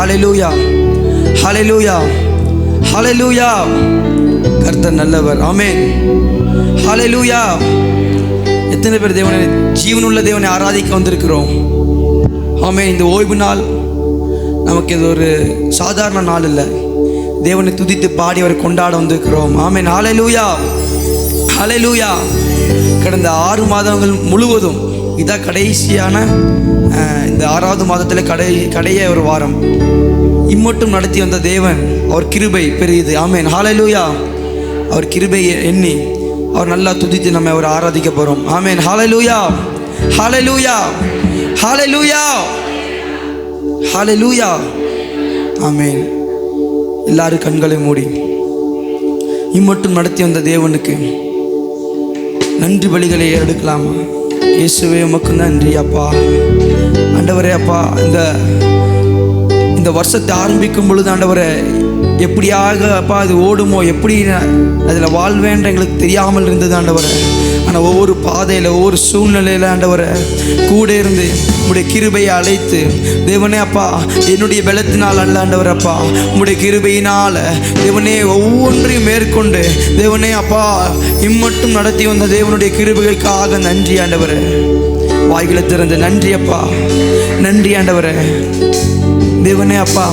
ஹல்லேலூயா, ஹல்லேலூயா, ஹல்லேலூயா. கர்த்தர் நல்லவர். ஆமென். ஹல்லேலூயா. எத்தனை பேர் தேவனை, ஜீவனுள்ள தேவனை ஆராதிக்க வந்திருக்கிறோம்? ஆமென். இந்த ஓய்வு நாள் நமக்கு இது ஒரு சாதாரண நாள் இல்லை. தேவனை துதித்து பாடி அவரை கொண்டாட வந்திருக்கிறோம். ஆமென். ஹல்லேலூயா, ஹல்லேலூயா. கடந்த 6 மாதங்கள் முழுவதும் இதான் கடைசியான இந்த 6வது மாதத்தில் கடைய ஒரு வாரம் இம்மட்டும் நடத்தி வந்த தேவன், அவர் கிருபை பெரியது. ஆமென். ஹல்லேலூயா. அவர் கிருபை எண்ணி அவர் நல்லா துதித்து நம்ம அவர் ஆராதிக்க போகிறோம். ஆமென். ஹல்லேலூயா, ஹல்லேலூயா, ஹல்லேலூயா, ஹல்லேலூயா. ஆமென். எல்லாரும் கண்களை மூடி இம்மட்டும் நடத்தி வந்த தேவனுக்கு நன்றி பலிகளை எடுக்கலாமா? இயேசுவே உமக்கு நன்றி அப்பா. ஆண்டவரே அப்பா, இந்த வருஷத்தை ஆரம்பிக்கும் பொழுது ஆண்டவரே எப்படியாக அப்பா அது ஓடுமோ, எப்படி அதில் வாழ்வேன்ற எங்களுக்கு தெரியாமல் இருந்தது ஆண்டவரே. ஆனால் ஒவ்வொரு பாதையில் ஒவ்வொரு சூழ்நிலையில் ஆண்டவரை கூட இருந்து உம்முடைய கிருபையை அழைத்து தேவனே அப்பா, என்னுடைய பலத்தினால் அல்ல ஆண்டவர் அப்பா, உம்முடைய கிருபையினால் தேவனே ஒவ்வொன்றையும் மேற்கொண்டு தேவனே அப்பா இம்மட்டும் நடத்தி வந்த தேவனுடைய கிருபைகளுக்காக நன்றி ஆண்டவரே. வாய்களை திறந்து நன்றி அப்பா, நன்றி ஆண்டவரே. தேவனே அப்பா,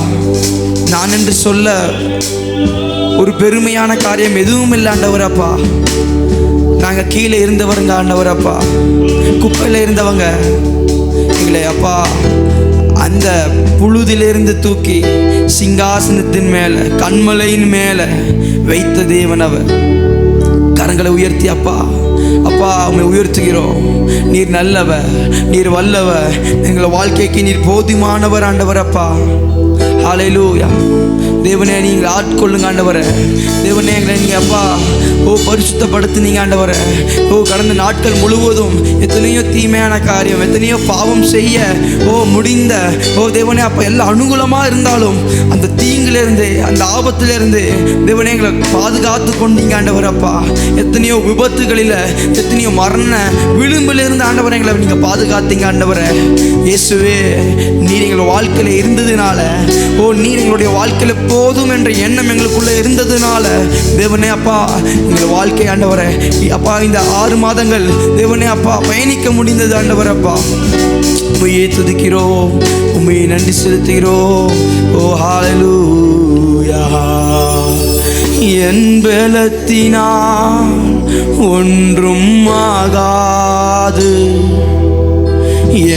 நான் என்று சொல்ல ஒரு பெருமையான காரியம் எதுவும் இல்லை ஆண்டவர் அப்பா. நாங்கள் கீழே இருந்தவருங்க ஆண்டவர் அப்பா, குப்பையில் இருந்தவங்க. எங்களை அப்பா அந்த புழுதிலிருந்து தூக்கி சிங்காசனத்தின் மேலே கண்மலையின் மேலே வைத்த தேவன் அவர். கரங்களை உயர்த்தி அப்பா, அப்பா உம்மை உயர்த்துகிறோம். நீர் நல்லவர், நீர் வல்லவர், எங்களை வாழ்க்கைக்கு நீர் போதுமானவர் ஆண்டவர் அப்பா. ஹல்லேலூயா. தேவனே நீங்கள் ஆட்கொள்ளுங்க ஆண்டவரே. தேவனே எங்களை நீங்கள் அப்பா பரிசுத்தப்படுத்துனீங்க ஆண்டவரே. கடந்த நாட்கள் முழுவதும் எத்தனையோ தீமையான காரியம், எத்தனையோ பாவம் செய்ய முடிந்த தேவனே அப்பா எல்லாம் அனுகூலமாக இருந்தாலும் அந்த தீங்கிலிருந்து அந்த ஆபத்திலிருந்து தேவனே எங்களை பாதுகாத்து கொண்டீங்க ஆண்டவர் அப்பா. எத்தனையோ விபத்துகளில், எத்தனையோ மரண விளிம்பிலிருந்து ஆண்டவரை எங்களை நீங்கள் பாதுகாத்தீங்க ஆண்டவரே. இயேசுவே, நீர் எங்கள் வாழ்க்கையில் இருந்ததுனால, நீர் எங்களுடைய வாழ்க்கையில் போதும் என்ற எண்ணம் எங்களுக்குள்ளே இருந்ததுனால தேவனே அப்பா எங்கள் வாழ்க்கை ஆண்டவரே அப்பா இந்த 6 மாதங்கள் தேவனே அப்பா பயணிக்க முடிந்தது ஆண்டவர் அப்பா. உம்மையே துதிக்கிறோம், உம்மையே நன்றி செலுத்துகிறோம். ஓ ஹல்லேலூயா. என் பலத்தினால் ஒன்றும் ஆகாது,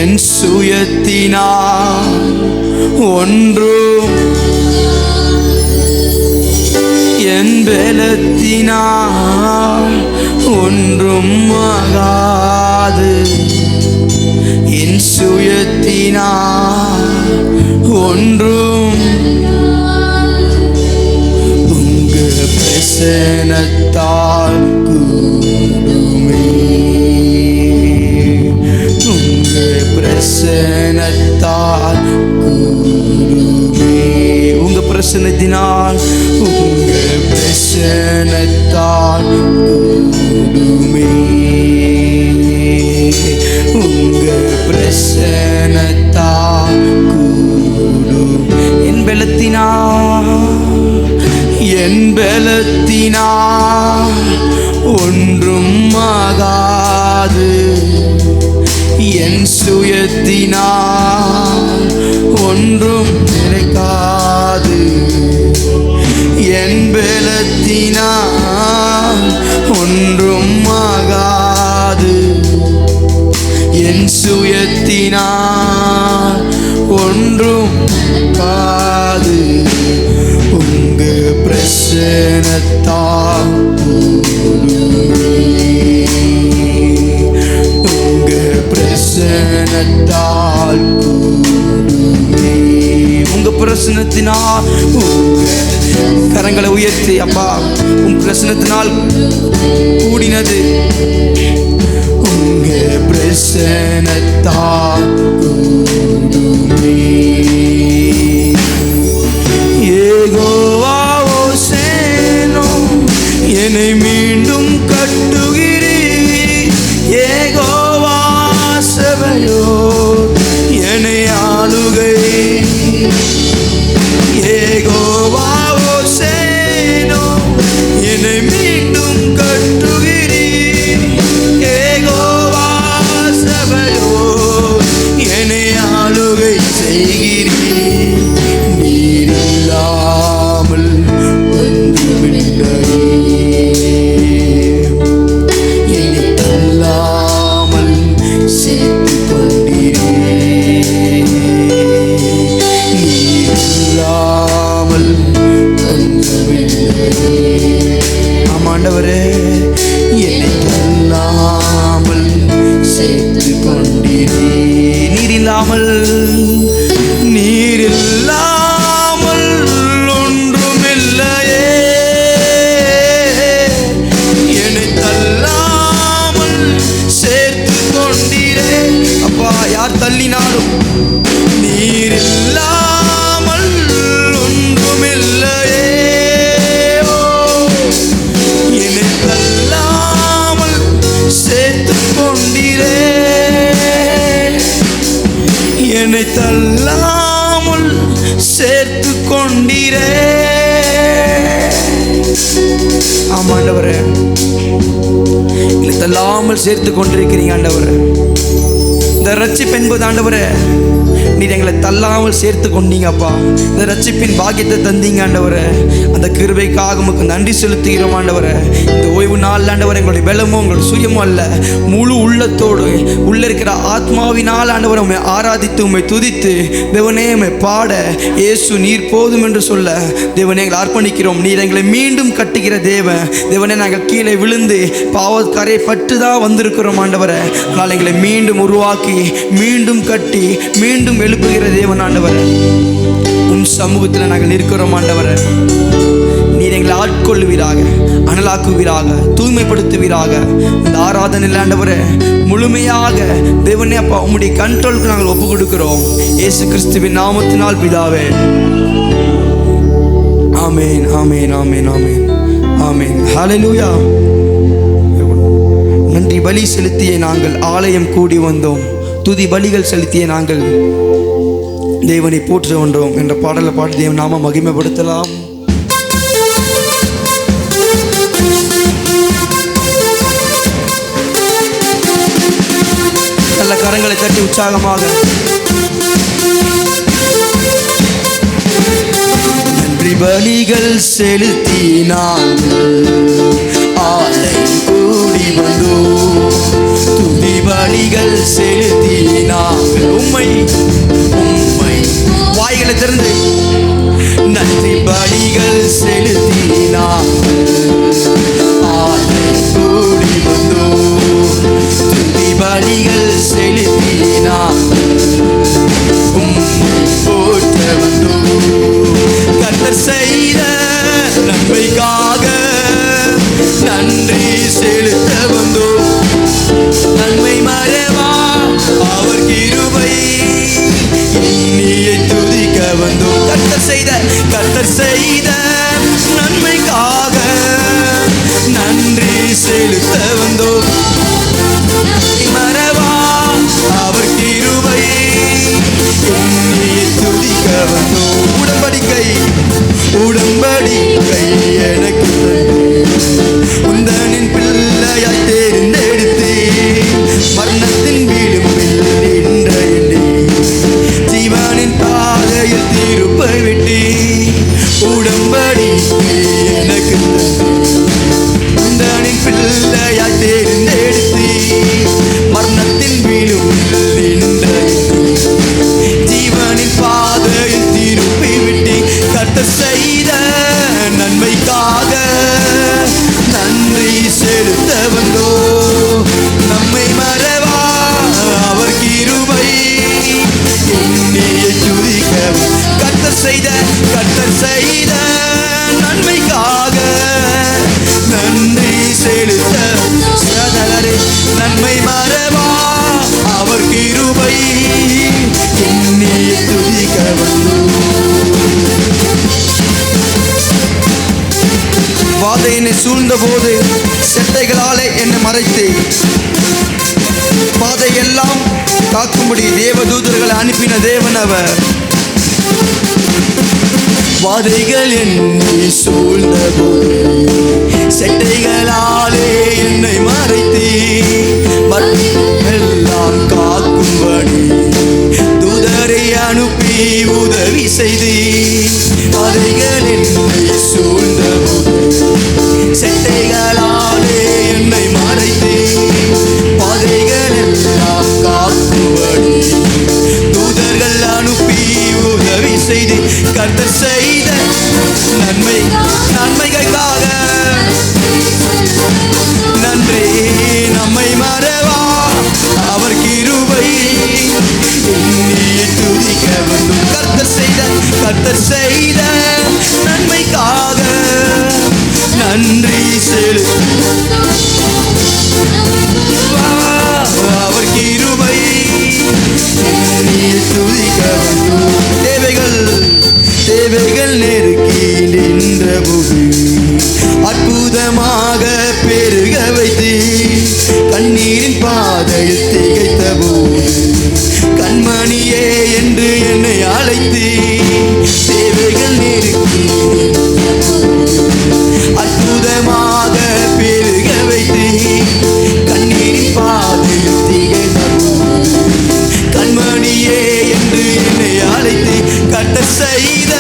என் சுயத்தினால் ஒன்றும், என் பலத்தினால் ஒன்றும் ஆகாது, என் சுயத்தினால் ஒன்றும். உங்க பிரசன்னத்தால் கூடுமே, உங்க பிரசன்னத்தால் கூடுமே, உங்க பிரசன்னத்தினால், உங்க பிரசன்னத்தால் கூடுமே, உங்க பிரசன்னத்தால் கூடும். என் பலத்தினால், என் பலத்தினால் ஒன்றும் ஆகாது, என் சுயத்தினால் ஒன்றும் நிலைக்காது, என் பலத்தினால் ஒன்றும் ஆகாது, என் சுயத்தினால் ஒன்றும் ஆகாது. உங்க பிரசன்னத்தால் உங்க பிரசன்னத்தால் உங்க பிரசன்னத்தினால், கரங்களை உயர்த்தி அப்பா உங்க பிரசன்னத்தினால் கூடினது, உங்க பிரசன்னத்தால் கூடுமே. யெகோவா ஓசேனோ, என்னை மீண்டும் கட்டுகிறீர். யெகோவா சபையோ, என்னை ஆளுகை. இல்லாமல் நீர் இல்லாமல் ஒன்றுமில்லையே. என்னை தள்ளாமல் சேர்த்து கொண்டீரே. அப்பா, யார் தள்ளினாலும் நீர் இல்லாமல் ஒன்றுமில்லையே. என்னை தள்ளாமல் சேர்த்து கொண்டீரே. என்னை தள்ளாமல் சேர்த்து கொண்டீரே. ஆமாண்டவரே, என்னை தள்ளாமல் சேர்த்து கொண்டிருக்கிறீங்க ஆண்டவரே. இந்த ரட்சிப்பு என்பது ஆண்டவரே, நீர் எங்களை தள்ளாமல் சேர்த்து கொண்டீங்கப்பா. இந்த ரட்சிப்பின் பாக்கியத்தை தந்தீங்க ஆண்டவரே. அந்த கிருபைக்காக உமக்கு நன்றி செலுத்துகிறோம் ஆண்டவரே. இந்த ஓய்வு நாள் ஆண்டவரே, எங்களுடைய பலமோ உங்களுடைய சுயமோ அல்ல, முழு உள்ளத்தோடு உள்ள இருக்கிற ஆத்மாவினால் ஆண்டவரை உண்மை ஆராதித்து உண்மை துதித்து தேவனே உண்மை பாட இயேசு நீர் போதும் என்று சொல்ல தேவனே எங்களை அர்ப்பணிக்கிறோம். நீர் எங்களை மீண்டும் கட்டுகிற தேவனே, நாங்கள் கீழே விழுந்து பாவக்கரை பட்டு தான் வந்திருக்கிறோம் ஆண்டவரை. ஆனால் எங்களை மீண்டும் உருவாக்கி மீண்டும் கட்டி மீண்டும் எழுப்புகிற தேவன் ஆண்டவரை. உன் சமூகத்தில் நாங்கள் நிற்கிறோம் ஆண்டவரை. நீர் எங்களை ஆட்கொள்ளுவீராக, அனலாக்குவீராக, தூய்மைப்படுத்துவீராக. இந்த ஆராதனையில் ஆண்டவரை முழுமையாக தேவனே அப்பா உம்முடைய கண்ட்ரோலுக்கு நாங்கள் ஒப்பு கொடுக்கிறோம். இயேசு கிறிஸ்துவின் நாமத்தினால் பிதாவே, ஆமேன், ஆமேன், ஆமேன், ஆமேன், ஆமேன். ஹல்லேலூயா. நன்றி பலி செலுத்திய நாங்கள் ஆலயம் கூடி வந்தோம். துதி பலிகள் செலுத்திய நாங்கள் தேவனை போற்ற வந்தோம் என்ற பாடலை பாடி தேவன் நாம மகிமைப்படுத்தலாம். நல்ல கரங்களை தட்டி உற்சாகமாக நன்றி பலிகள் செலுத்தி நாங்கள் ஆலயம் கூடி வந்தோம். துதி பலிகள் செலுத்தி நாங்கள் உம்மை வாய்களை திறந்து நன்றி பலிகள் செலுத்தி நாங்கள் ஆலயம் கூடி வந்தோம். துதி பலிகள் செலுத்தி நாங்கள் உம்மை போற்ற வந்தோம். கர்த்தர் செய்த நன்மைக்காக நன்றி செலுத்த வந்தோம். நன்மை மறவா அவர் கிருபை எண்ணியை துதிக்க வந்தோம். கர்த்தர் செய்த நன்மைக்காக நன்றி செலுத்த வந்தோம். மறவா அவர் கிருபை எண்ணியை துதிக்க வந்தோம். உடன்படிக்கை எனக்கு உந்தனின் பிள்ளையாய் தேர்ந்தெடுத்து மரணத்தின் விளிம்பில் நின்ற என்னை ஜீவனின் பாதையில் திருப்ப விட்டு உடன்படிக்கை எனக்கு உந்தனின் பிள்ளையாய் தேர்ந்தெடுத்து மரணத்தின் விளிம்பில் நின்ற ஜீவனின் பாதையில் திருப்பி விட்டு கர்த்தர் செய்த நன்மைக்காக நன்றி செலுத்த வந்தோ. நம்மை மறவா அவர் கிருபை எண்ணியை துதிக்க கர்த்தர் செய்த நன்மைக்காக நன்றி செலுத்த நன்மை மறவா அவர் கிருபை எண்ணியை துதிக்க வந்தோ. வாதை என்னை சூழ்ந்த போது செட்டைகளாலே என்னை மறைத்து பாதையெல்லாம் காக்கும்படி தேவதூதர்களை அனுப்பின தேவன் அவர். வாதைகள் என்னை சூழ்ந்த போது செட்டைகளாலே என்னை மறைத்து எல்லாம் காக்கும்படி தூதரை அனுப்பி உதவி செய்து வாதைகள் என்னை சூழ்ந்த போது செட்டைகளாலே என்னை மறைத்து பாதைகள் எல்லாம் காக்கும்படி தூதர்கள் அனுப்பி உதவி செய்து கர்த்தர் செய்த நன்மைகளுக்காக நன்றி. நம்மை மறவா அவர் கிருபை கர்த்தர் செய்த நன்மைக்காக நன்றி அவர் கிருபை தேவைகள் நெருக்கி நின்ற போது அற்புதமாக பெருக வைத்து கண்ணீரின் பாதையில் திகைத்த போது கண்மணியே என்று என்னை அழைத்து தேவைகள் நெருக்கி அற்புதமாக பெருக வைத்து கண்ணீரின் பாதையில் திகைத்த போது கண்மணியே என்று என்னை அழைத்து கர்த்தர் செய்த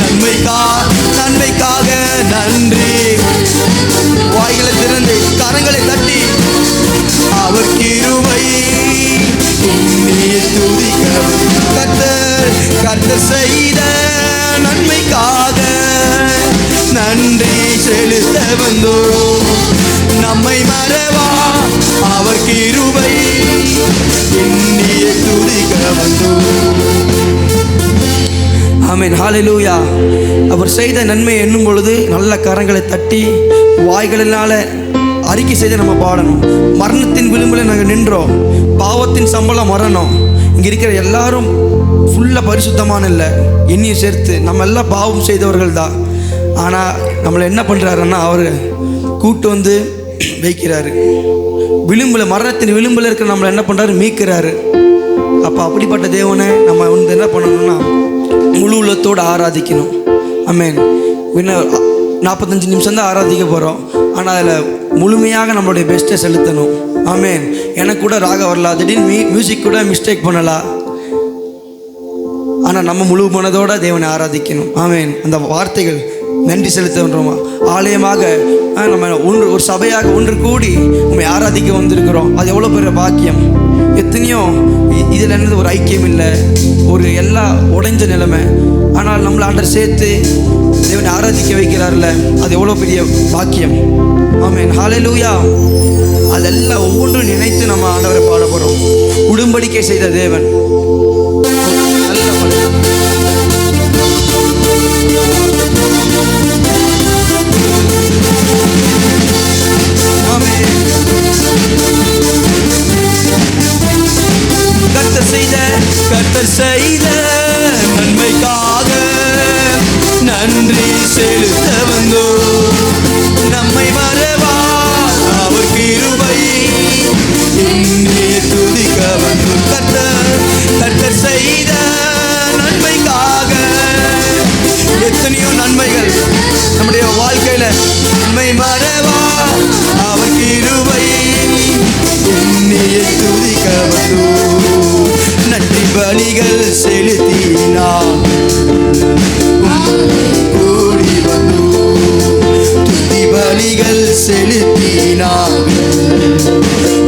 நன்மைக்காக நன்றி. வாய்களை திறந்து கரங்களை தட்டி அவர் கிருபை துதிக்க கர்த்தர் செய்த நன்மைக்காக நன்றி செலுத்த வந்தோம். நம்மை மறவா அவர் கிருபை துதிக்க வந்தோம். ஆமென், ஹல்லேலூயா. அவர் செய்த நன்மை எண்ணும் பொழுது நல்ல கரங்களை தட்டி வாய்களினால அறிக்கை செய்து நம்ம பாடணும். மரணத்தின் விளிம்பில் நாங்கள் நின்றோம். பாவத்தின் சம்பளம் மரணம். இங்கே இருக்கிற எல்லாரும் ஃபுல்லாக பரிசுத்தமான இல்லை, என்னையும் சேர்த்து நம்ம எல்லாம் பாவம் செய்தவர்கள் தான். ஆனால் நம்மளை என்ன பண்ணுறாருன்னா அவர் கூட்டு வந்து வைக்கிறாரு விளிம்பில், மரணத்தின் விளிம்பில் இருக்கிற நம்மளை என்ன பண்ணுறாரு, மீட்கிறாரு. அப்போ அப்படிப்பட்ட தேவனை நம்ம வந்து என்ன பண்ணணும்னா முழு உள்ளத்தோடு ஆராதிக்கணும். ஆமென். இன்னும் 45 நிமிஷம் தான் ஆராதிக்க போகிறோம். ஆனால் அதில் முழுமையாக நம்மளுடைய பெஸ்ட்டை செலுத்தணும். ஆமென். எனக்கு கூட ராக வரலாம், திடீர்னு மியூசிக் கூட மிஸ்டேக் பண்ணலாம். ஆனால் நம்ம முழு மனதோட தேவனை ஆராதிக்கணும். ஆமென். அந்த வார்த்தைகள் நன்றி செலுத்துகிறோமா ஆலயமாக நம்ம ஒரு சபையாக ஒன்று கூடி உண்மை ஆராதிக்க வந்திருக்கிறோம். அது எவ்வளோ பெரிய பாக்கியம். எத்தனையோ இதில் என்னது ஒரு ஐக்கியம் இல்லை, ஒரு எல்லாம் உடைஞ்ச நிலைமை. ஆனால் நம்மளை ஆண்டவர் சேர்த்து தேவனை ஆராதிக்க வைக்கிறார்ல, அது எவ்வளோ பெரிய பாக்கியம். ஆமென், ஹல்லேலூயா. அதெல்லாம் ஒவ்வொன்றும் நினைத்து நம்ம ஆண்டவரை பாட போகிறோம். உடன்படிக்கை செய்த தேவன் கர்த்தர் செய்த நன்மைக்காக நன்றி செலுத்த வந்தோம். நம்மை மறவா அவர் கிருபை துதிக்க வந்தோம். கர்த்தர் செய்த நன்மைக்காக எத்தனையோ நன்மைகள் நம்முடைய வாழ்க்கையில. நம்மை மறவா அவர் கிருபை துதிக்க வந்தோம். நன்றி பலிகள் செலுத்தினார் கூடி வந்தோம். துதி பலிகள் செலுத்தினார்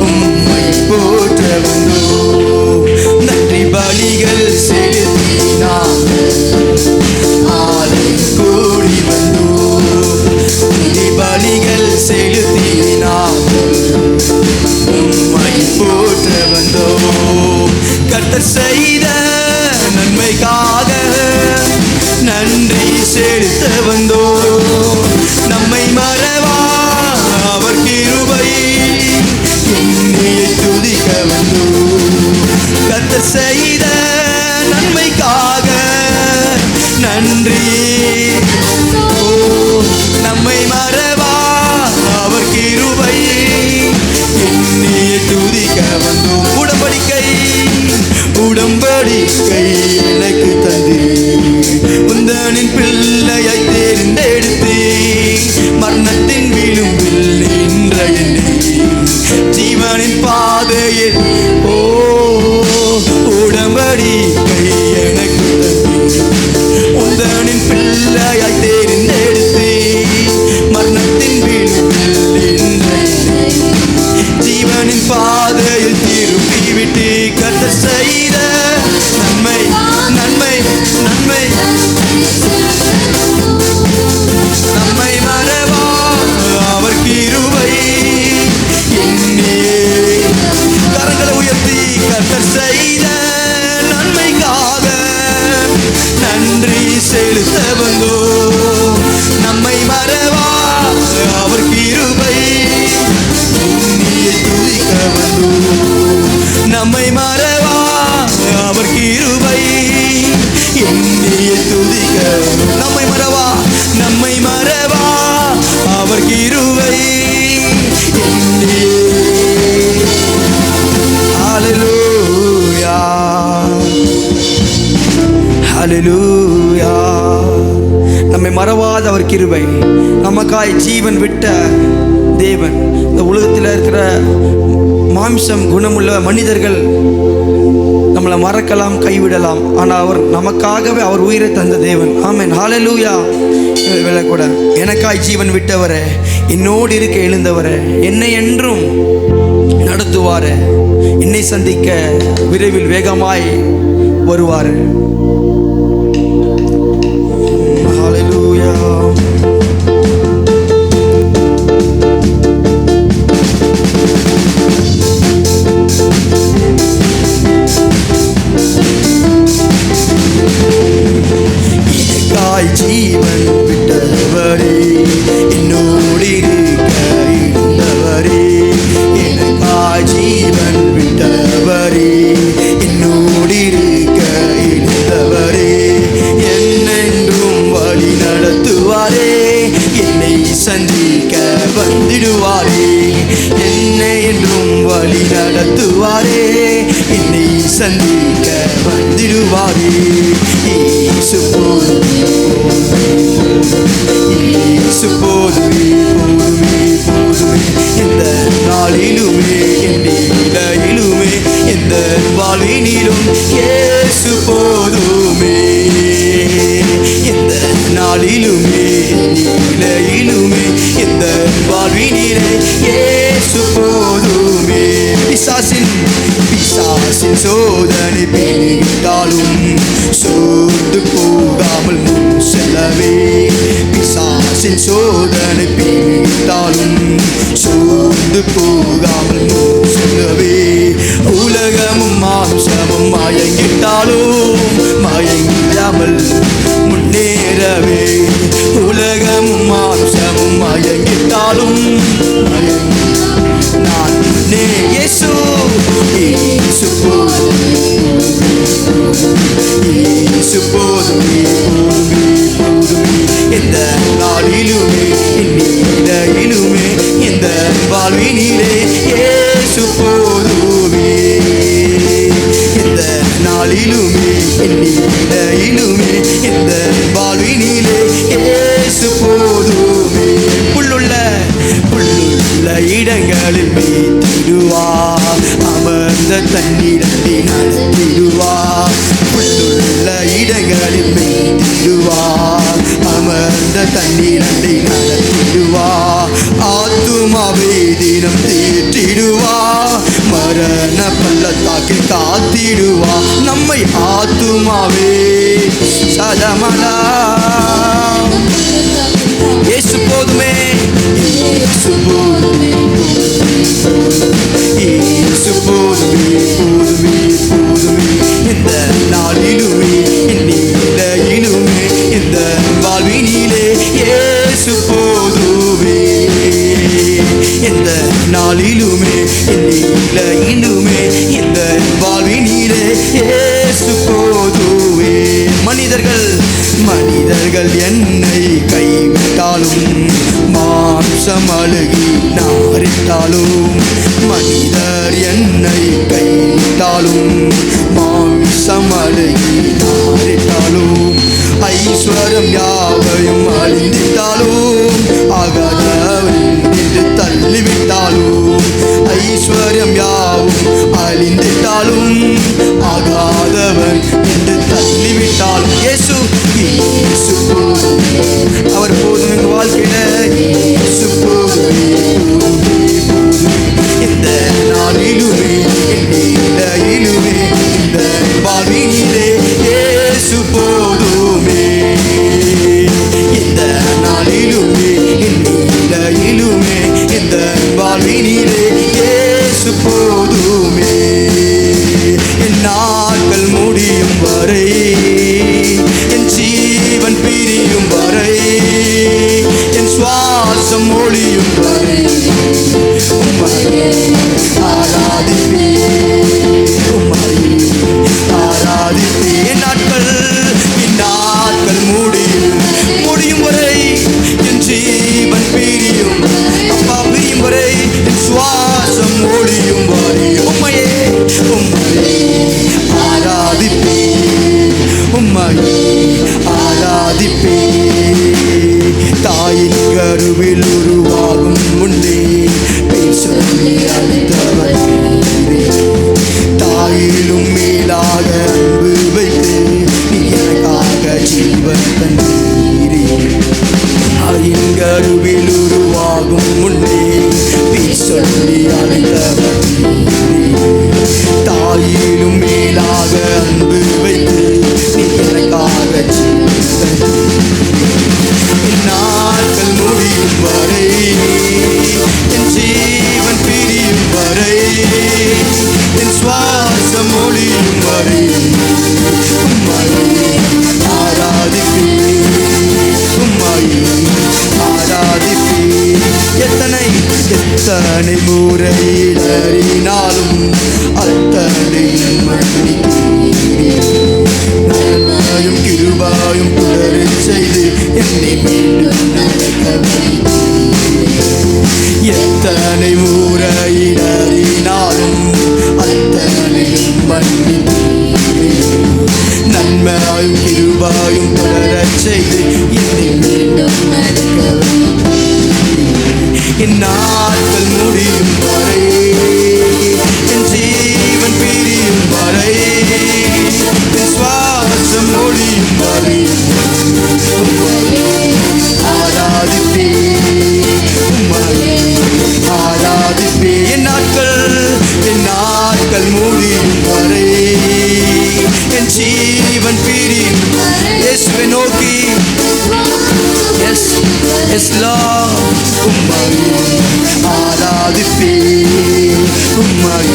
உம்மை போற்ற வந்தோம். நன்றி பலிகள் செலுத்தினார் ஆலை கூடி வந்தோம். துதி பலிகள் செலுத்தினார் உம்மை போற்ற வந்தோம். கர்த்தர் செய்த நன்மைக்காக நன்றி செலுத்த வந்தோம். நம்மை மறவா அவர் கிருபை துதிக்க வந்தோம். கர்த்தர் செய்த நன்மைக்காக நன்றி. நம்மை மறவா அவர் கிருபை துதிக்க வந்தோம். உடன்படிக்கை எனக்கு தந்து உந்தனின் பிள்ளையை தேர்ந்தெடுத்து மரணத்தின் விளிம்பில் நின்ற என்னை ஜீவனின் பாதையில் உடன்படிக்கை எனக்கு தந்து உந்தனின் பிள்ளையை தேர்ந்தெடுத்து மரணத்தின் விளிம்பில் நின்ற ஜீவனின் பாதையில் திருப்பி விட்டு கர்த்தர் செய்த நன்மை நன்மை நன்மை நம்மை மறவா அவர் கிருபை கரங்களை உயர்த்தி கர்த்தர் செய்த நன்மைக்காக நன்றி வந்தோம். நம்மை மறவா அவர் கிருபை, உன்னியை துதிக்க வந்தோம். நம்மை மறவா அவர் கிருபை, என்னையை துதிக்க. நம்மை மறவா, நம்மை மறவா அவர் கிருபை, என்னையே. ஹல்லேலூயா, ஹல்லேலூயா. நம்மை மறவாத அவர் கிருபை, நமக்காய் ஜீவன் விட்ட தேவன். இந்த உலகத்தில் இருக்கிற மாம்சம் குணமுள்ள மனிதர்கள் நம்மளை மறக்கலாம், கைவிடலாம். ஆனால் அவர் நமக்காகவே அவர் உயிரை தந்த தேவன். ஆமென், ஹல்லேலூயா. வேலை கூட எனக்காய் ஜீவன் விட்டவரே, என்னோடு இருக்க எழுந்தவரே, என்னை என்றும் நடத்துவார், என்னை சந்திக்க விரைவில் வேகமாய் வருவார். ஹல்லேலூயா. ஜீவன் விட்டவரே, என்னோடு இருக்க இருந்தவரே, எனக்காய் ஜீவன் விட்டவரே, என்னோடு இருக்க இருந்தவரே, என்னென்றும் வழி நடத்துவாரே, என்னை சந்திக்க வந்திடுவாரே, என்னை என்றும் வழி நடத்துவாரே, என்னை சந்திக்க வந்திடுவாரே. இயேசு போதுமே, இயேசு போதுமே, போதுமே, போதுமே. இந்த நாளிலுமே, என் நிலையிலுமே, எந்த வாழ்வினிலும் இயேசு போதுமே. எந்த நாளிலுமே, நிலையிலுமே, எந்த வாழ்வினிலே இயேசு போதுமே. பிசாசின் சோதனை பிடித்தாலும் சோர்ந்து போகாமல் முன் செல்லவே, பிசாசின் சோதனை பிடித்தாலும் சோர்ந்து போகாமல் முன் செல்லவே, உலகமும் மாம்சமும் மயங்கிட்டாலும் மயங்கிடாமல் முன்னேறவே, உலகமும் மாம்சமும் மயங்கிட்டாலும் நான் முன்னே. இயேசு, இயேசு போதுமே, இயேசு போதுமே, போதுமே, போதுமே. எந்த நாளிலுமே, நிலையிலுமே, எந்த வாழ்வினிலே இயேசு போதுமே. எந்த நாளிலுமே, நிலையிலுமே, எந்த வாழ்வினிலே இயேசு போதுமே. புல்லுள்ள இடங்களில் மேய்த்திடுவார், அமர்ந்த தண்ணீரத்தை நடத்திடுவார். புல்லுள்ள இடங்களில் மேய்த்திடுவார், அமர்ந்த தண்ணீரத்தை நடத்திடுவார். ஆத்துமாவை தினம் தேற்றிடுவார், மரண பள்ளத்தாக்கில் காத்திடுவார். நம்மை ஆத்துமாவே சதமலா. இயேசு போதுமே, இயேசு போதுமே, இயேசு போதுமே, போதுமே, போதுமே. இந்த நாளிலுமே, நிலையிலுமே, இந்த வாழ்வினிலே இயேசு போதுமே. இந்த நாளிலுமே, நிலையிலுமே, இந்த வாழ்வினிலே இயேசு போதுமே. மனிதர்கள் என்னை கைவிட்டாலும், மாம்சம் அழுகி நாரிட்டாலும், மனிதர் என்னை கைவிட்டாலும், மாம்சம் அழுகி நாரிட்டாலும், ஐஸ்வரம் யாவையும் அழிந்திட்டாலும், ஆகாதவன் என்று தள்ளிவிட்டாலும், ஐஸ்வர்யம் யாவும் அழிந்திட்டாலும், ஆகாதவன் என்று தள்ளிவிட்டாலும், இயேசு, இயேசு போதுமே. அவர் போதும் எங்கள் வாழ்க்கையில. இயேசு போதுமே, போதுமே, போதுமே. இந்த நாளிலுமே, நிலையிலுமே, இந்த வாழ்வினிலே இயேசு போதுமே. இந்த நாளிலுமே, நிலையிலுமே, இந்த வாழ்வினிலே இயேசு போதுமே. என் நாட்கள் முடியும் வரை, என் ஜீவன் பிரியும் கிருபையும் தொடரச் செய்து என்னை மீண்டும் நடக்க எத்தனை முறையினாலும் அத்தனையும் நன்மையும் கிருபையும் தொடரச் செய்து என்னை மீண்டும் நடக்க என் நாட்கள் முடியும் வரை என் ஜீவன் பிரியும் வரை என் சுவாசம் ஒழியும் வரை ஆராதிப்பே ஆராதிப்பே என் நாட்கள் முடியும் வரை என் ஜீவன் பிரியும் இயேசுவை நோக்கி எஸ் எஸ் உம்மை ஆராதிப்பே உம்மை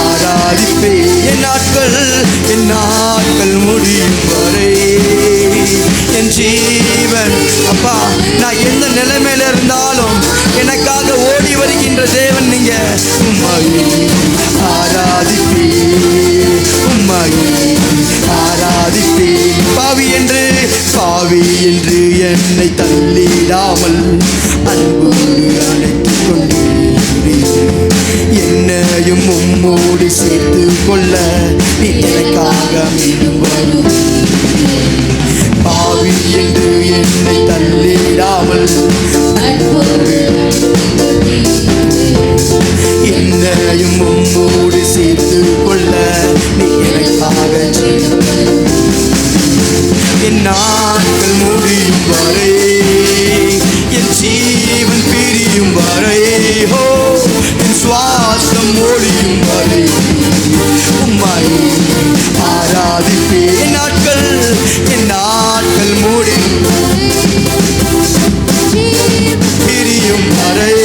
ஆராதிப்பே என் நாட்கள் முடியும் வரை என் ஜீவன் அப்பா நான் எந்த நிலைமையில இருந்தாலும் எனக்காக ஓடி வருகின்ற தேவன் நீங்க உம்மை ஆராதிப்பே உம்மை ஆராதிப்பே பாவி என்று என்னை தள்ளிடாமல் அன்போடு அழைத்துக் கொண்டீர் என்னையும் உம்மோடு சேர்த்து கொள்ள நீ எனக்காக மீண்டும் வரும் பாவி என்று என்னை தள்ளிடாமல் அன்போடு என்னையும் உம்மோடு சேர்த்து கொள்ள நீ எனக்காக என் நாட்கள் முடியும் வரை என் ஜீவன் பிரியும் வரை என் சுவாசம் ஒழியும் வரை உம்மை ஆராதிப்பே என் நாட்கள் முடியும் பிரியும் வரை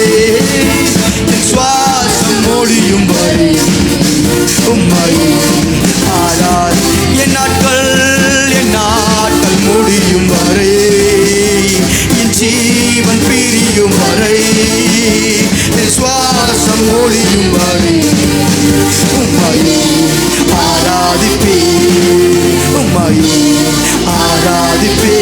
என் சுவாசம் ஒழியும் வரை உம்மை ஆராதி என் நாட்கள் முடியும் வரை என் ஜீவன் பிரியும் வரை என் சுவாசம் ஒழியும் வரை உம்மை ஆராதிப்பே உம்மை ஆராதிப்பே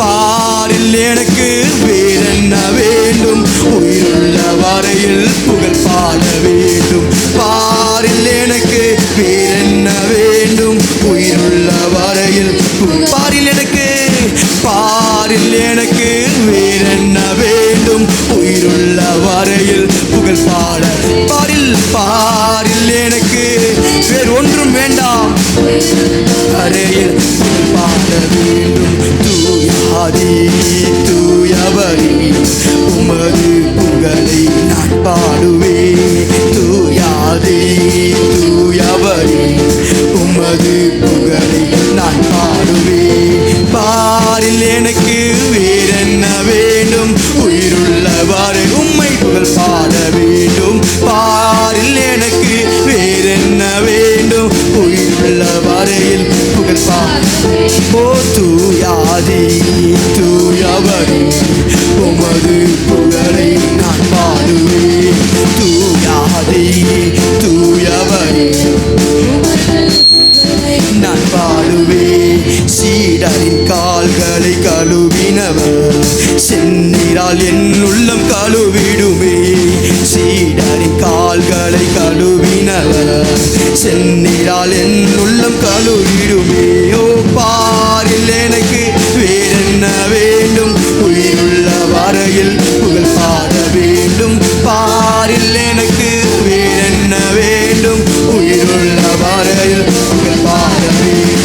பாரில் எனக்கு வேறென்ன வேண்டும் உயிருள்ள வரையில் புகழ் பாட வேண்டும் பாரில் எனக்கு வேறென்ன வேண்டும் உயிருள்ள வரையில் பாரில் எனக்கு வேறென்ன வேண்டும் உயிருள்ள வரையில் புகழ் பாட பாரில் எனக்கு வேறு ஒன்றும் வேண்டாம் வரையில் புகழ் பாட வேண்டும் தூயாதி தூயவரே உமது புகழை நான் பாடுவேன் தூயாதி தூயவரே உமது புகழை நான் பாடுவேன் பாரில் எனக்கு வேறென்ன வேண்டும் உயிருள்ள வரை உம்மை புகழ் பாட வேண்டும் பாரில் எனக்கு வேறென்ன வேண்டும் உயிருள்ள வரையில் புகழ் பாட ஓ தூயாதி தூயவரே உமது புகழை நான் பாடுவேன் தூயாதி தூயவரே நான் பாடுவேன் சீடரின் கால்களை கழுவினவர் செந்நீரால் என் உள்ளம் கழுவிடுமே சீடரின் கால்களை கழுவினவர் செந்நீரால் என் உள்ளம் கழுவிடுமே ஓ பாரில் எனக்கு வேறென்ன வேண்டும் உயிருள்ள வரையில் புகழ் பாட வேண்டும் பாரில் எனக்கு வேறென்ன வேண்டும் உயிருள்ள வரையில் புகழ் பாட வேண்டும்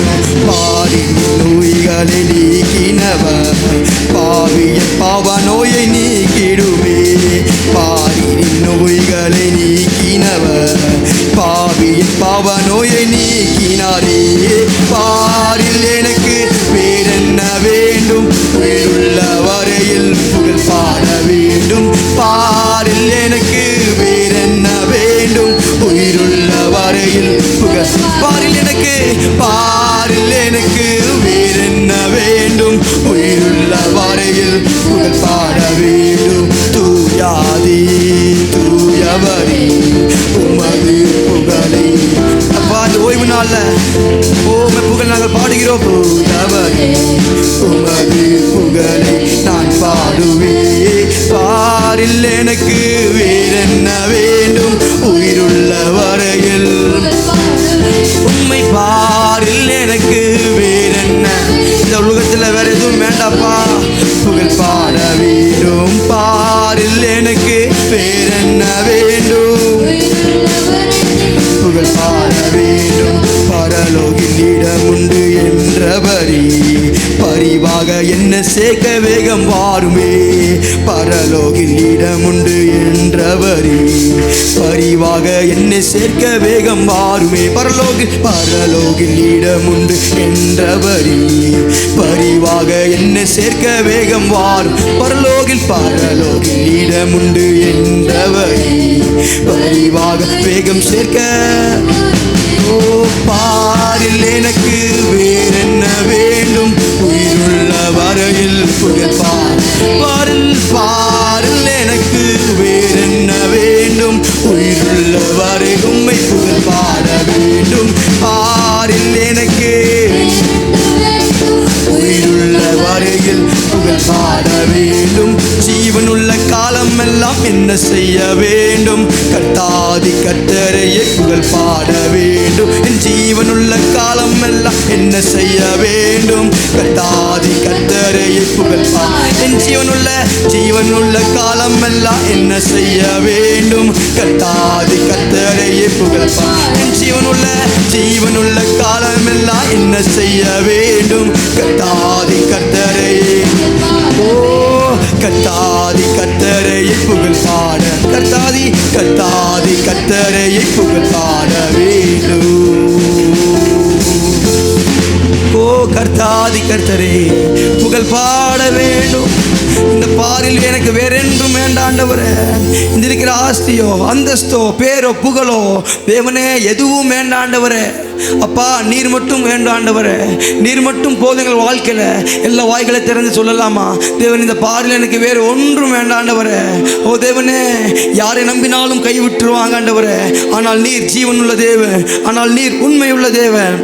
பாரின் நோய்களை நீக்கினவர் பாவியின் பாவ நோயை நீக்கிடுமே பாரின் நோய்களை நீக்கினவர் பாவியின் பாவ நோயை நீக்கினாரே பாரில் எனக்கு வேறென்ன வேண்டும் உயிருள்ள வரையில் புகழ் பாட வேண்டும் பாரில் எனக்கு வேறென்ன வேண்டும் உயிருள்ள வரையில் புகழ் பாரில் எனக்கு வேறென்ன வேண்டும் உயிருள்ள வரையில் புகழ் பாட வேண்டும் தூயாதி தூயவரே உமது புகழை அப்பா இந்த ஓய்வு நாள் நாள்ல உம்மை புகழ் நாங்கள் பாடுகிறோம். உமது புகழை நான் பாடுவேன். பாரில் எனக்கு வேறென்ன வேண்டும் உயிருள்ள வரையில். உம்மை பாரில் எனக்கு வேறென்ன, இந்த உலகத்தில் வேற எதுவும் வேண்டாப்பா. புகழ் பாட வேண்டும். பாரில் எனக்கு வேறென்ன வேண்டும், புகழ் பாட வேண்டும். பரலோகில் இடமுண்டு என்றபடி பரிவாக என்ன சேர்க்க வேகம் வாருமே. பரலோகில் இடமுண்டு என்றபடி பரிவாக என்னை சேர்க்க வேகம் வாருமே. பரலோகில் இடமுண்டு என்றபடி பரிவாக என்னை சேர்க்க வேகம் வாரும். பரலோகில் இடமுண்டு என்றபடி பரிவாக வேகம் சேர்க்க. ஓ பாரில் எனக்கு வேறென்ன வேண்டும் உயிருள்ள வரையில். புகழ் பாரில் எனக்கு வேறென்ன வேண்டும் உயிருள்ள வரை. உம்மை புகழ் பாட வேண்டும். பாரில் எனக்கு உயிருள்ள வரையில் புகழ் பாட வேண்டும். ஜீவனுள்ள காலம் எல்லாம் என்ன செய்ய வேண்டும், கர்த்தாதி கர்த்தரையே புகழ் பாட வேண்டும். என் ஜீவனுள்ள காலம் எல்லாம் என்ன செய்ய வேண்டும், கர்த்தாதி கர்த்தரையே புகழ் பாட. என் ஜீவனுள்ள காலம் எல்லாம் என்ன செய்ய வேண்டும், கர்த்தாதி கர்த்தரையே புகழ் பாட. என் ஜீவனுள்ள காலம் எல்லாம் என்ன செய்ய வேண்டும், கர்த்தாதி கர்த்தரையே. ஓ கர்த்தாதி கர்த்தரையே புகழ் பாட. கர்த்தாதி கர்த்தரையே புகழ் பாட வேண்டும். ஓ கர்த்தாதி கர்த்தரே புகழ் பாட வேண்டும். இந்த பாரில் எனக்கு வேறென்றும் வேண்டாண்டவரே. இந்த இருக்கிற ஆஸ்தியோ அந்தஸ்தோ பேரோ புகழோ தேவனே எதுவும் வேண்டாண்டவரே. அப்பா நீர் மட்டும் வேண்டாண்டவரே. நீர் மட்டும் போதுங்கள் வாழ்க்கையில். எல்லா வாய்களை திறந்து சொல்லலாமா, தேவன் இந்த பாரில் எனக்கு வேறு ஒன்றும் வேண்டாண்டவரே. ஓ தேவனே, யாரை நம்பினாலும் கைவிட்டுருவாங்க ஆண்டவரே. ஆனால் நீர் ஜீவனுள்ள தேவன், ஆனால் நீர் உண்மையுள்ள தேவன்.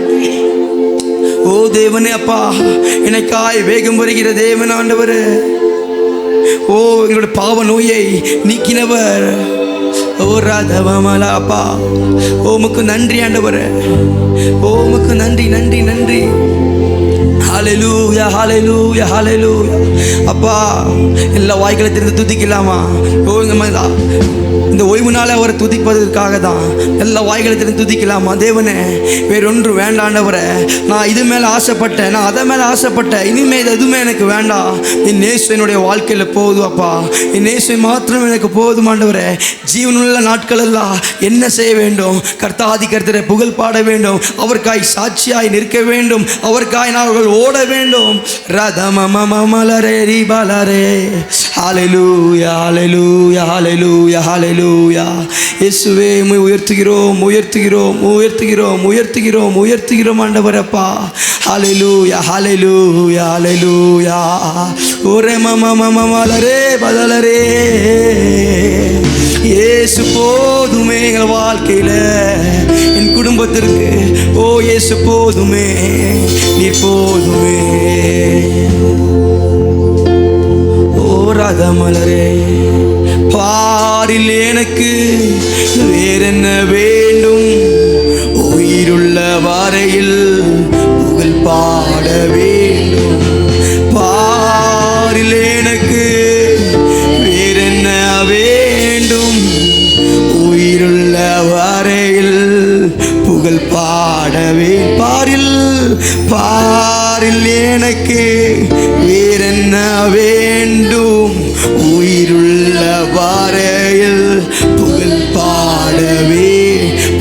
ஓ தேவனே அப்பா, எனக்காய் வேகம் வருகிற தேவன் ஆண்டவரே. ஓ எங்களுடைய பாவ நோயை நீக்கினவர். ஓ ராதவமலாப்பா, ஓமுக்கு நன்றி ஆண்டவரே. ஓமுக்கு நன்றி நன்றி நன்றி. ஹல்லேலூயா ஹல்லேலூயா ஹல்லேலூயா. அப்பா எல்லா வாய்களை திறந்து துதிக்கலாமா? ஓ இந்த ஓய்வு நாளை அவரை துதிப்பதற்காக தான் எல்லா வாய்களை திறந்து துதிக்கலாமா? தேவனே வேறொன்று வேண்டாண்டவரே. நான் இது மேலே ஆசைப்பட்டேன், நான் அதை மேலே ஆசைப்பட்டேன், இனிமேல் இது எதுவுமே எனக்கு வேண்டாம். என் நேசு என்னுடைய வாழ்க்கையில் போதும் அப்பா. என் நேசு மாத்திரம் எனக்கு போதுமாண்டவரே. ஜீவனுள்ள நாட்கள் எல்லாம் என்ன செய்ய வேண்டும், கர்த்தாதி கர்த்தரை புகழ் பாட வேண்டும். அவருக்காய் சாட்சியாய் நிற்க வேண்டும். அவருக்காய் நாங்கள் ஓட வேண்டும். ரதமமமலரே ரிபலரே. ஹல்லேலூயா ஹல்லேலூயா ஹல்லேலூயா ஹல்லேலூயா. இயேசுவே உம்மை உயர்த்துகிறோம் உயர்த்துகிறோம் உயர்த்துகிறோம் உயர்த்துகிறோம் உயர்த்துகிறோம் ஆண்டவரப்பா. ஹல்லேலூயா ஹல்லேலூயா ஹல்லேலூயா. ஒரே மமமமலரே பதலரே. இயேசு போதுமே எங்கள் வாழ்க்கையில், என் குடும்பத்திற்கு. ஓ இயேசு போதுமே, நீர் போதுமே. ஓ ராதமலரே, பாரில் எனக்கு வேறென்ன வேண்டும் உயிருள்ள வரையில் புகழ் பாட வேண்டும். பாரில் எனக்கு வேறென்ன வேண்டும் உயிருள்ள வரையில் புகழ் பாடவே. பாரில் எனக்கு வேறென்ன வேண்டும் உயிருள்ள வரையில் புகழ் பாடவே.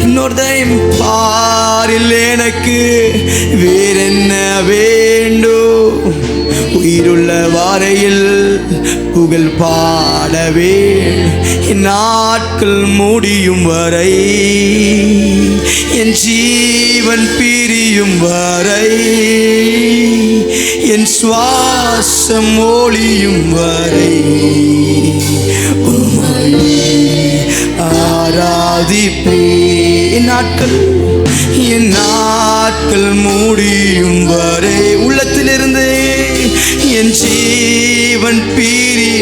இன்னொருத்தையும் பாரில் எனக்கு வேறென்ன வேண்டும் உயிருள்ள வரையில் புகழ் பாடவே. என் நாட்கள் முடியும் வரை, என் ஜீவன் பிரியும் வரை, என் சுவாசம் ஒளியும் வரை உம்மை ஆராதிப்பேன். என் என் நாட்கள் முடியும் வரை உள்ளத்திலிருந்து என் ஜீவன் பீரி.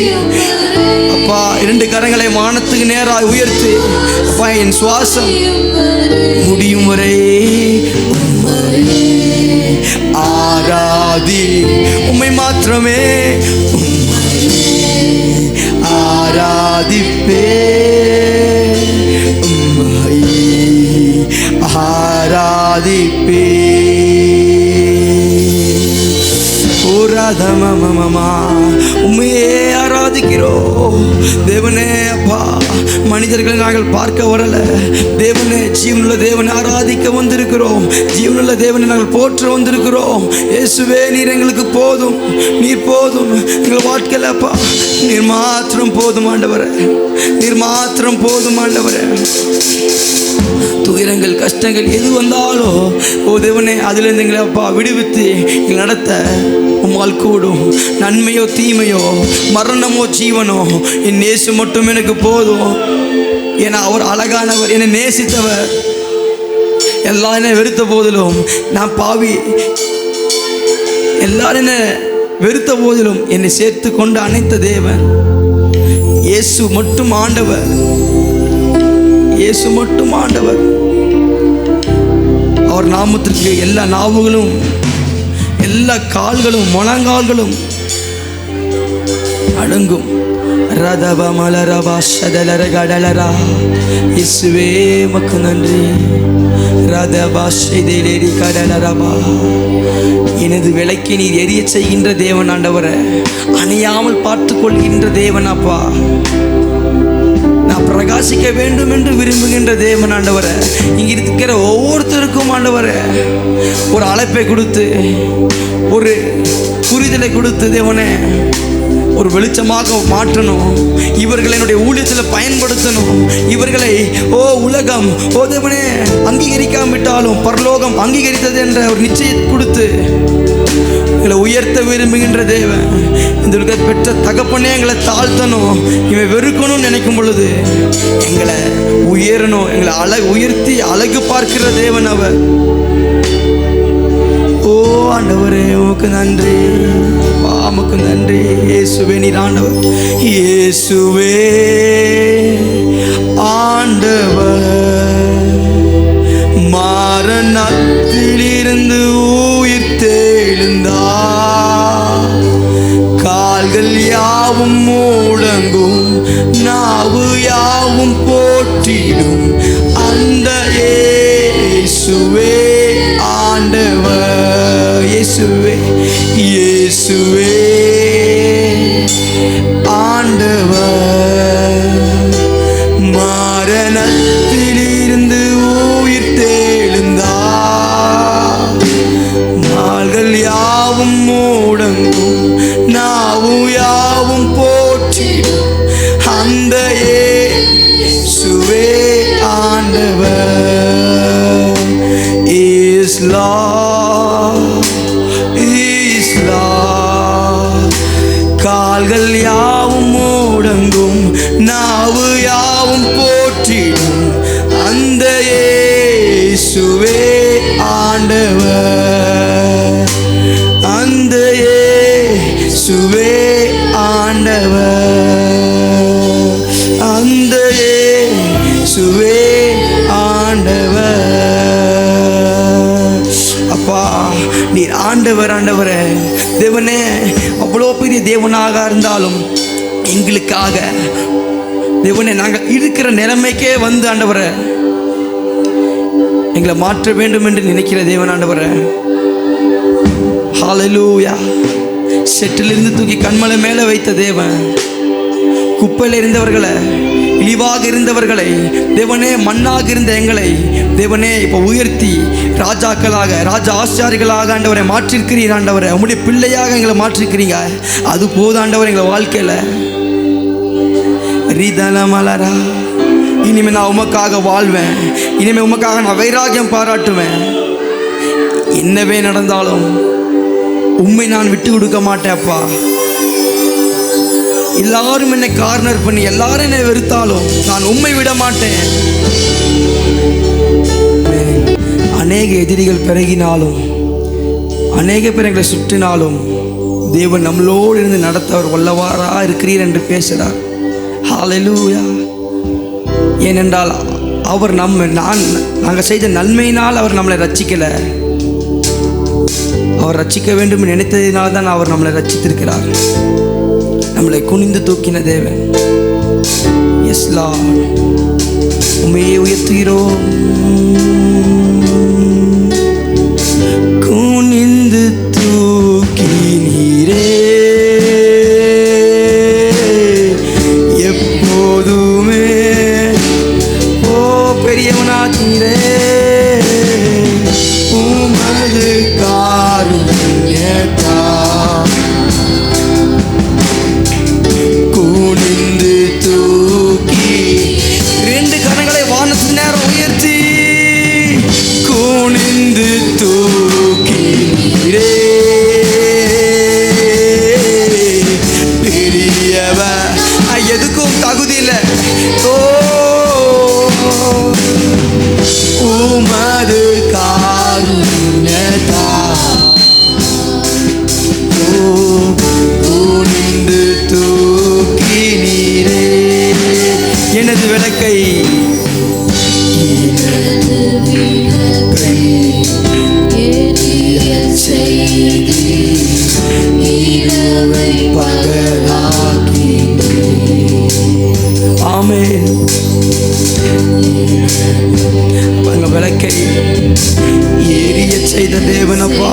அப்பா, 2 கரங்களை வானத்துக்கு நேராக உயர்த்து. அப்பா, என் சுவாசம் முடியும் வரை ஆராதி, உம்மை மாத்திரமே ஆராதிப்பே, உம்மை ஆராதிப்பே. உண்மையே ஆராதிக்கிறோம் தேவனே. அப்பா, மனிதர்களை நாங்கள் பார்க்க வரல தேவனே, ஜீவனுள்ள தேவனை ஆராதிக்க வந்திருக்கிறோம். ஜீவனுள்ள தேவனை நாங்கள் போற்ற வந்திருக்கிறோம். இயேசுவே, நீர் எங்களுக்கு போதும், நீர் போதும் எங்கள் வாழ்க்கையில். அப்பா, நீர் மாத்திரம் போதும் ஆண்டவரே, நீர் மாத்திரம் போதும் ஆண்டவரே. துயரங்கள் கஷ்டங்கள் எது வந்தாலும் ஓ தேவனே, அதிலிருந்து எங்களை அப்பா விடுவித்து எங்களை நடத்த உம்மால் கூடும். நன்மையோ தீமையோ மரணமோ ஜீவனோ என் இயேசு மட்டும் எனக்கு போதும். ஏன்னா அவர் அழகானவர், என்னை நேசித்தவர். எல்லாரும் என்னை வெறுத்த போதிலும், நான் பாவி, எல்லாரும் என்னை வெறுத்த போதிலும் என்னை சேர்த்து கொண்டு அணைத்த தேவன் இயேசு மட்டும் ஆண்டவர். இயேசு மட்டும் ஆண்டவர். அவர் நாமத்திற்கு எல்லா நாவுகளும் எல்லா கால்களும் முழங்கால்களும் அடங்கும். ரதப மலரபா சதலர கடலரா. இயேசுவே மக்கு நன்றி. ரதபா ஷெதேலேரி கடலரபா. எனது விளக்கை நீர் எரிய செய்கின்ற தேவன் ஆண்டவரை, அணையாமல் பார்த்து கொள்கின்ற தேவன். அப்பா, நான் பிரகாசிக்க வேண்டும் என்று விரும்புகின்ற தேவன் ஆண்டவரை, இங்கே இருக்கிற ஒவ்வொருத்தருக்கும் ஆண்டவரை ஒரு அழைப்பை கொடுத்து, ஒரு புரிதலை கொடுத்து தேவனே ஒரு வெளிச்சமாக மாற்றணும். இவர்களை என்னுடைய ஊழியத்தில் பயன்படுத்தணும். இவர்களை உலகம் தேவனே அங்கீகரிக்காவிட்டாலும் பரலோகம் அங்கீகரித்தது என்ற ஒரு நிச்சயத்தை கொடுத்து எங்களை உயர்த்த விரும்புகின்ற தேவன். இந்த உலகத்தை பெற்ற தகப்பனே எங்களை தாழ்த்தணும், இவன் வெறுக்கணும்னு நினைக்கும் பொழுது எங்களை உயரணும், எங்களை உயர்த்தி அழகு பார்க்கிற தேவன் அவர். ஓ ஆண்டவரே, உமக்கு நன்றி, உமக்கு நன்றி. இயேசுவே, நீர் ஆண்டவர். இயேசுவே ஆண்டவர், மரணத்திலிருந்து உயிர் தெழுந்தார். கால்கள் யாவும் முடங்கும், நாவு யாவும் போற்றிடும் அந்த இயேசுவே ஆண்டவர். இயேசுவே, இயேசுவே ஆண்டவர், மரணத்திலிருந்து உயிர் தெழுந்தார். நாள்கள் யாவும் முடங்கும், நாவு யாவும் போற்றிடும் அந்த இயேசுவே ஆண்டவர். is Lord, is Lord. கால்கள் யாவும் முடங்கும், நாவு யாவும் போற்றிடும் அந்த இயேசுவே ஆண்டவர். அந்த இயேசுவே ஆண்டவர். அந்த இயேசுவே ஆண்டவர். அப்பா, நீர் ஆண்டவர். ஆண்டவரே தேவனே, அவ்வளோ பெரிய தேவனாக இருந்தாலும் எங்களுக்காக தேவனே நாங்கள் இருக்கிற நிலைமைக்கே வந்து ஆண்டவரே எங்களை மாற்ற வேண்டும் என்று நினைக்கிற தேவன் ஆண்டவரே. ஹல்லேலூயா. செட்டிலிருந்து தூக்கி கண்மலை மேலே வைத்த தேவன், குப்பையில் இருந்தவர்களை, இழிவாக இருந்தவர்களை தேவனே, மண்ணாக இருந்த எங்களை தேவனே இப்போ உயர்த்தி ராஜாக்களாக, ராஜா ஆசாரிகளாக ஆண்டவரை மாற்றிருக்கிறீர். ஆண்டவரை உம்முடைய பிள்ளையாக எங்களை மாற்றிருக்கிறீங்க. அது போதும் ஆண்டவர் எங்களை வாழ்க்கையில். ரீதலமலரா. இனிமேல் நான் உமக்காக வாழ்வேன். இனிமேல் உமக்காக நான் வைராகியம் பாராட்டுவேன். என்னவே நடந்தாலும் உண்மை நான் விட்டு கொடுக்க மாட்டேன்ப்பா. எல்லாரும் என்னை கார்னர் பண்ணி எல்லாரும் என்னை வெறுத்தாலும் நான் உண்மை விட மாட்டேன். அநேக எதிரிகள் பெருகினாலும், அநேக பேர் எங்களை சுற்றினாலும், தேவன் நம்மளோடு இருந்து நடத்த அவர் வல்லவாரா இருக்கிறீர் என்று பேசுகிறார். ஹல்லேலூயா. ஏனென்றால் அவர் நாங்கள் செய்த நன்மையினால் அவர் நம்மளை ரட்சிக்கலை. அவர் ரட்சிக்க வேண்டும் நினைத்ததினால் தான் அவர் நம்மளை ரட்சித்திருக்கிறார். நம்மளை குனிந்து தூக்கின தேவன். எஸ் லார்ட், உம்மையே உயர்த்துகிறோம். குனிந்து தூக்கினீரே எப்போதுமே, ஓ பெரியவனாச்சீரே, உமது காருண்யத்தால் குனிந்து தூக்கி, ரெண்டு கரங்களை வானத்தின் நேரம் உயர்த்தி, குனிந்து தூக்கினீரே பெரியவர். எதுக்கும் தகுதி இல்லை. ஓ உமது காருண்யத்தால் குனிந்து தூக்கினீரே. எனது விளக்கை ஆமென். எங்கள் விளக்கை எரிய செய்த தேவனப்பா,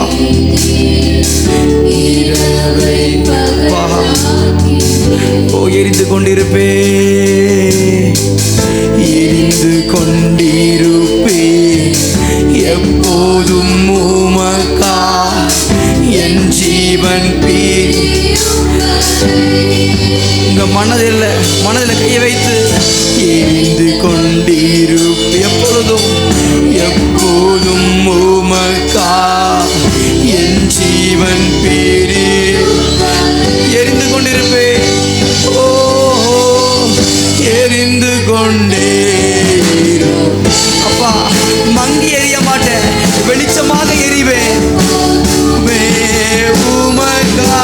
ஓ எரிந்து கொண்டிருப்பே, எரிந்து கொண்டிருப்பே எப்போதும் உமக்கா என் ஜீவன் பீர். உங்க மனதில் கையை வைத்து எரிந்து கொண்டிருப்பே எப்பொழுதும் எப்போதும் உமக்கா என் ஜீவன் பீரே எரிந்து கொண்டிருப்பே. ஓ எரிந்து கொண்டே அப்பா, மங்கி எரிய மாட்டேன், வெளிச்சமாக எரிவேன். உமக்கா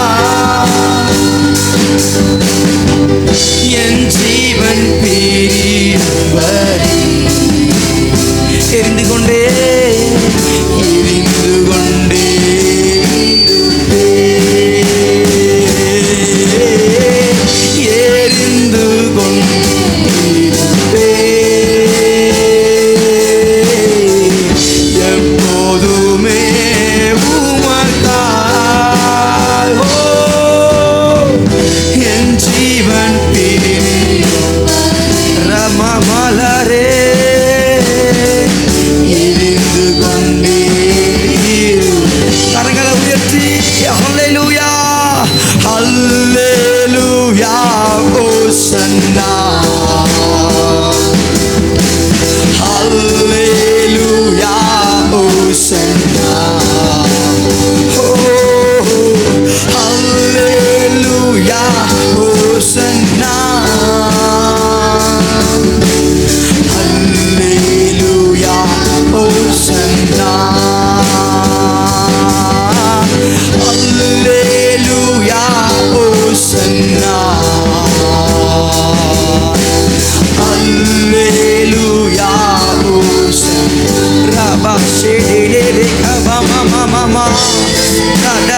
என் ஜீவன் பீரிவரே எரிந்து கொண்டே எரிந்து கொண்டே எரிந்து கொண்டே எப்போதுமே உமக்காய். ஓ என் ஜீவன் ரமமலரே எரிந்து கொண்டே. கரங்களை உயர்த்தி ஹல்லேலூயா ஹல்லேலூயா ஓசன்னா ஹல்லேலூயா ஓசன்னா. ஓ ஹல்லேலூயா ஓசன்னா ஹல்லேலூயா ஓசன்னா ஹல்லேலூயா ஓசன்னா ஹல்லேலூயா ஓசன்னா. ரபா ஷேடே கபா மமா மமா ரட